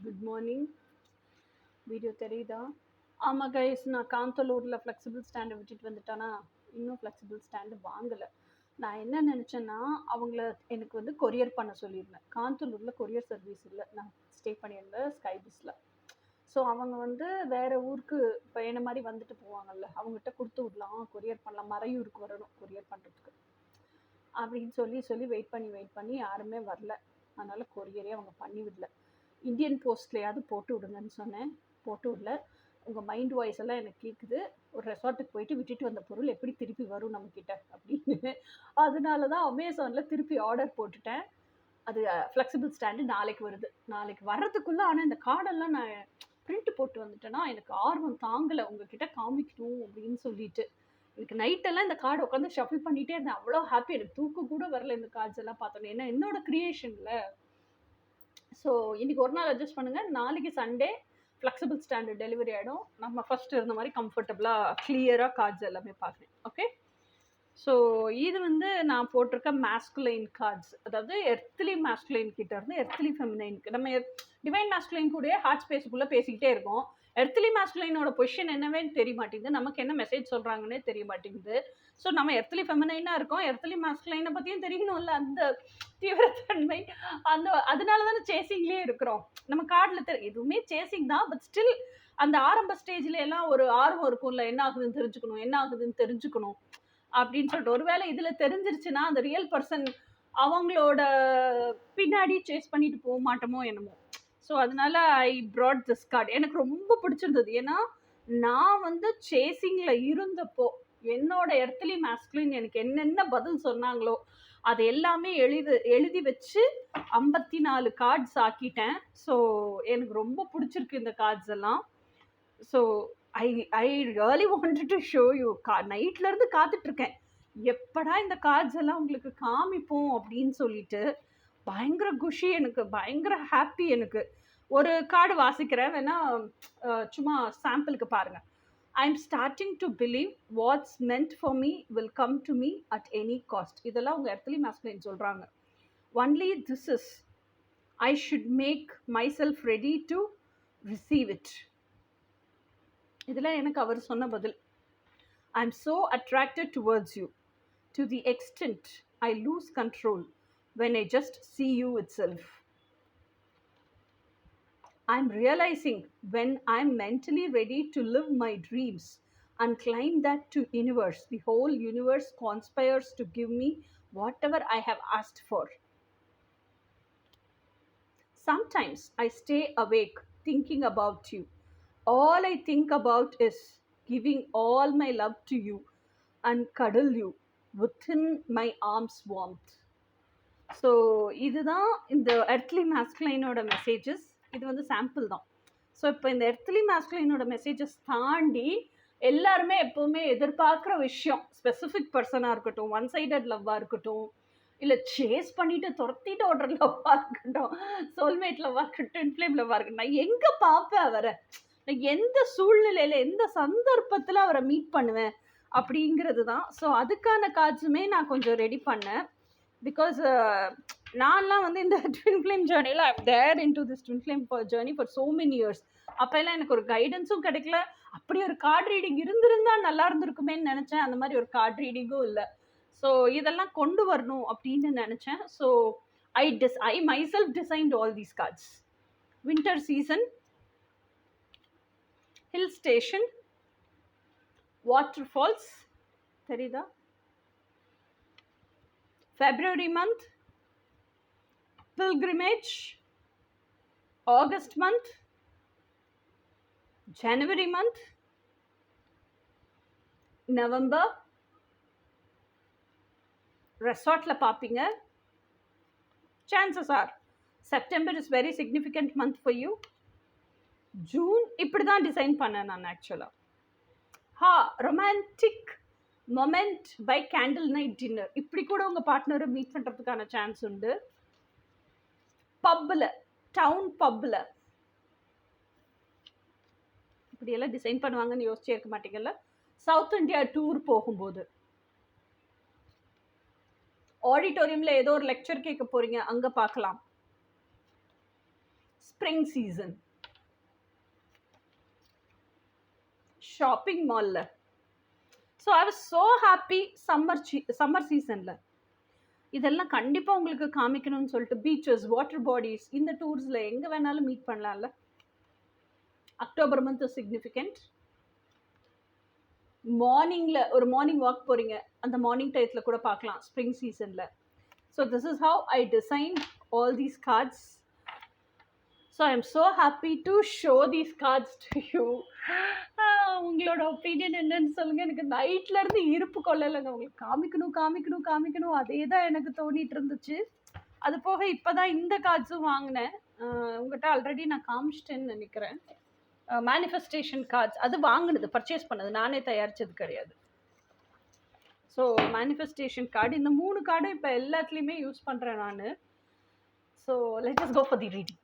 Good morning. Video தெரியுதா? ஆமாம் guys, நான் காந்தலூரில் ஃப்ளெக்சிபிள் ஸ்டாண்டை விட்டுட்டு வந்துட்டேன்னா இன்னும் ஃப்ளெக்சிபிள் ஸ்டாண்டு வாங்கலை. நான் என்ன நினச்சேன்னா, அவங்கள எனக்கு வந்து கொரியர் பண்ண சொல்லியிருந்தேன். காந்தலூரில் கொரியர் சர்வீஸ் இல்லை. நான் ஸ்டே பண்ணியிருந்தேன் ஸ்கைபிஸில். ஸோ அவங்க வந்து வேறு ஊருக்கு இப்போ என்ன மாதிரி வந்துட்டு போவாங்கல்ல, அவங்ககிட்ட கொடுத்து விடலாம், கொரியர் பண்ணலாம், மறையூருக்கு வரணும் கொரியர் பண்ணுறதுக்கு அப்படின்னு சொல்லி வெயிட் பண்ணி யாருமே வரல. அதனால் கொரியரே அவங்க பண்ணி விடல. இந்தியன் போஸ்ட்லேயாவது போட்டு விடுங்கன்னு சொன்னேன், போட்டு விடல. உங்கள் மைண்ட் வாய்ஸ் எல்லாம் எனக்கு கேட்குது, ஒரு ரெசார்ட்டுக்கு போயிட்டு விட்டுட்டு வந்த பொருள் எப்படி திருப்பி வரும் நம்மக்கிட்ட அப்படின்னு. அதனால தான் அமேசானில் திருப்பி ஆர்டர் போட்டுட்டேன். அது ஃப்ளெக்சிபிள் ஸ்டாண்டு நாளைக்கு வருது. நாளைக்கு வர்றதுக்குள்ளே ஆனால் இந்த கார்டெல்லாம் நான் பிரிண்ட் போட்டு வந்துட்டேன்னா எனக்கு ஆர்வம் தாங்கலை உங்ககிட்ட காமிக்கணும் அப்படின்னு சொல்லிட்டு. எனக்கு நைட்டெல்லாம் இந்த கார்டு உட்காந்து ஷஃபில் பண்ணிகிட்டே இருந்தேன். அவ்வளோ ஹாப்பி, எனக்கு தூக்கம் கூட வரல இந்த கார்ட்ஸ் எல்லாம் பார்த்தோன்னே. ஏன்னா என்னோட க்ரியேஷனில். ஸோ இன்றைக்கி ஒரு நாள் அட்ஜஸ்ட் பண்ணுங்கள். நாளைக்கு சண்டே ஃப்ளெக்சிபிள் ஸ்டாண்டு டெலிவரி ஆகிடும். நம்ம ஃபஸ்ட்டு இருந்த மாதிரி கம்ஃபர்டபுளாக கிளியராக கார்ட்ஸ் எல்லாமே பார்க்குறேன். ஓகே. ஸோ இது வந்து நான் போட்டிருக்க மேஸ்குலைன் கார்ட்ஸ், அதாவது எர்த்லி மேஸ்குலைன் கிட்ட இருந்து எர்த்லி ஃபெமினைனுக்கு. நம்ம டிவைன் மேஸ்குலைன் கூட ஹார்ட் ஸ்பேஸுக்குள்ளே பேசிக்கிட்டே இருக்கோம். எர்த்லி மேஸ்குலைனோட பொசிஷன் என்னவே தெரிய மாட்டேங்குது, நமக்கு என்ன மெசேஜ் சொல்கிறாங்கன்னே தெரிய மாட்டேங்குது. ஸோ நம்ம எர்த்லி ஃபெமினைனாக இருக்கோம், எர்த்லி மேஸ்குலைனை பற்றியும் தெரியணும்ல, அந்த தீவிரத்தன்மை. அதனால தானே சேசிங்லேயே இருக்கிறோம். நம்ம கார்டில் எதுவுமே சேசிங் தான், பட் ஸ்டில் அந்த ஆரம்ப ஸ்டேஜில் எல்லாம் ஒரு ஆர்வம் இருக்கும்ல, என்ன ஆகுதுன்னு தெரிஞ்சுக்கணும் அப்படின்னு சொல்லிட்டு. ஒருவேளை இதுல தெரிஞ்சிருச்சுன்னா அந்த ரியல் பர்சன் அவங்களோட பின்னாடி சேஸ் பண்ணிட்டு போக மாட்டோமோ என்னமோ. ஸோ அதனால ஐ ப்ராட் திஸ் கார்டு. எனக்கு ரொம்ப பிடிச்சிருந்தது. ஏன்னா நான் வந்து சேசிங்ல இருந்தப்போ என்னோட எர்த்லி மேஸ்குலின் எனக்கு என்னென்ன பதில் சொன்னாங்களோ அது எல்லாமே எழுதி வச்சு 54 கார்ட்ஸ் ஆக்கிட்டேன். ஸோ எனக்கு ரொம்ப பிடிச்சிருக்கு இந்த கார்ட்ஸ் எல்லாம். So I really wanted to show you. நைட்லேருந்து காத்துட்ருக்கேன், எப்படா இந்த கார்ட்ஸ் எல்லாம் உங்களுக்கு காமிப்போம் அப்படின்னு சொல்லிட்டு. பயங்கர குஷி எனக்கு, பயங்கர ஹாப்பி எனக்கு. ஒரு கார்டு வாசிக்கிறேன், வேணா சும்மா சாம்பிளுக்கு பாருங்கள். I am starting to believe what's meant for me will come to me at any cost. இதெல்லாம் உங்கள் எர்த்லி மேஸ்குலைன் சொல்கிறாங்க. Only this is I should make myself ready to receive it. இதில் எனக்கு அவர் சொன்ன பதில், I am so attracted towards you to the extent I lose control when I just see you itself. I'm realizing when I'm mentally ready to live my dreams and climb that to universe, the whole universe conspires to give me whatever I have asked for. Sometimes I stay awake thinking about you. All I think about is giving all my love to you and cuddle you within my arms warmth. So இதுதான் இந்த earthly மேஸ்குலைனோட messages. இது வந்து sample தான். So இப்போ இந்த earthly மேஸ்குலைனோட messages தாண்டி எல்லாருமே எப்போவுமே எதிர்பார்க்குற விஷயம், ஸ்பெசிஃபிக் பர்சனாக இருக்கட்டும், ஒன் சைடட் லவ்வாக இருக்கட்டும், இல்லை சேஸ் பண்ணிட்டு துரத்திட்டு ஓடுற லவ்வாக இருக்கட்டும், சோல்மேட் லவ்வாக இருக்கட்டும், ட்வின் ஃப்ளேம் லவ்வாக இருக்கட்டும், நான் எங்கே பார்ப்பேன் அவரை, நான் எந்த சூழ்நிலையில் எந்த சந்தர்ப்பத்தில் அவரை மீட் பண்ணுவேன் அப்படிங்கிறது தான். ஸோ அதுக்கான கார்ட்ஸுமே நான் கொஞ்சம் ரெடி பண்ணேன். பிகாஸ் நான்லாம் வந்து இந்த ட்வின் ஃப்ளேம் ஜேர்னியில் I am there into this twin flame journey for so many years. அப்போல்லாம் எனக்கு ஒரு கைடன்ஸும் கிடைக்கல. அப்படி ஒரு கார்டு ரீடிங் இருந்திருந்தால் நல்லா இருந்திருக்குமேன்னு நினச்சேன். அந்த மாதிரி ஒரு கார்டு ரீடிங்கும் இல்லை. ஸோ இதெல்லாம் கொண்டு வரணும் அப்படின்னு நினச்சேன். So I myself designed all these cards. Winter season, hill station, waterfalls தெரியுதா, February month, pilgrimage, August month, January month, November, resortல பார்ப்பீங்க. Chances are September is very significant month for you. June இப்படி தான் design பண்ணேன் நான் ஆக்சுவலாக. Romantic moment by candle night dinner, இப்படி கூட உங்கள் பார்ட்னரை மீட் பண்ணுறதுக்கான சான்ஸ் உண்டு. பப்பில், டவுன் பப்பில் இப்படியெல்லாம் டிசைன் பண்ணுவாங்கன்னு யோசிச்சே இருக்க மாட்டீங்கல்ல. சவுத் இந்தியா டூர் போகும்போது ஆடிட்டோரியமில் ஏதோ ஒரு லெக்சர் கேட்க போகிறீங்க, அங்கே பார்க்கலாம். ஸ்ப்ரிங் சீசன் ஷாப்பிங் மாலில். So I was so happy summer சீசனில். இதெல்லாம் கண்டிப்பாக உங்களுக்கு காமிக்கணும்னு சொல்லிட்டு பீச்சஸ், வாட்டர் பாடிஸ், இந்த டூர்ஸில் எங்கே வேணாலும் மீட் பண்ணலாம்ல. October month significant. மார்னிங்கில் ஒரு மார்னிங் வாக் போகிறீங்க, அந்த மார்னிங் டயத்தில் கூட பார்க்கலாம் ஸ்ப்ரிங் சீசனில். So this is how I design all these cards. So I am so happy to show these cards to you. உங்களோட ஒப்பீனியன் என்னன்னு சொல்லுங்கள். எனக்கு நைட்லேருந்து இருப்பு கொள்ளலைங்க, உங்களுக்கு காமிக்கணும் காமிக்கணும் காமிக்கணும் அதே தான் எனக்கு தோணிட்டு இருந்துச்சு. அது போக இப்போ தான் இந்த கார்ட்ஸும் வாங்கினேன். உங்கள்கிட்ட ஆல்ரெடி நான் காமிச்சிட்டேன்னு நினைக்கிறேன். மேனிஃபெஸ்டேஷன் கார்ட்ஸ் அது வாங்கினது, பர்ச்சேஸ் பண்ணது, நானே தயாரித்தது கிடையாது. ஸோ மேனிஃபெஸ்டேஷன் கார்டு, இந்த 3 கார்டும் இப்போ எல்லாத்துலேயுமே யூஸ் பண்ணுறேன் நான். So let us go for the reading.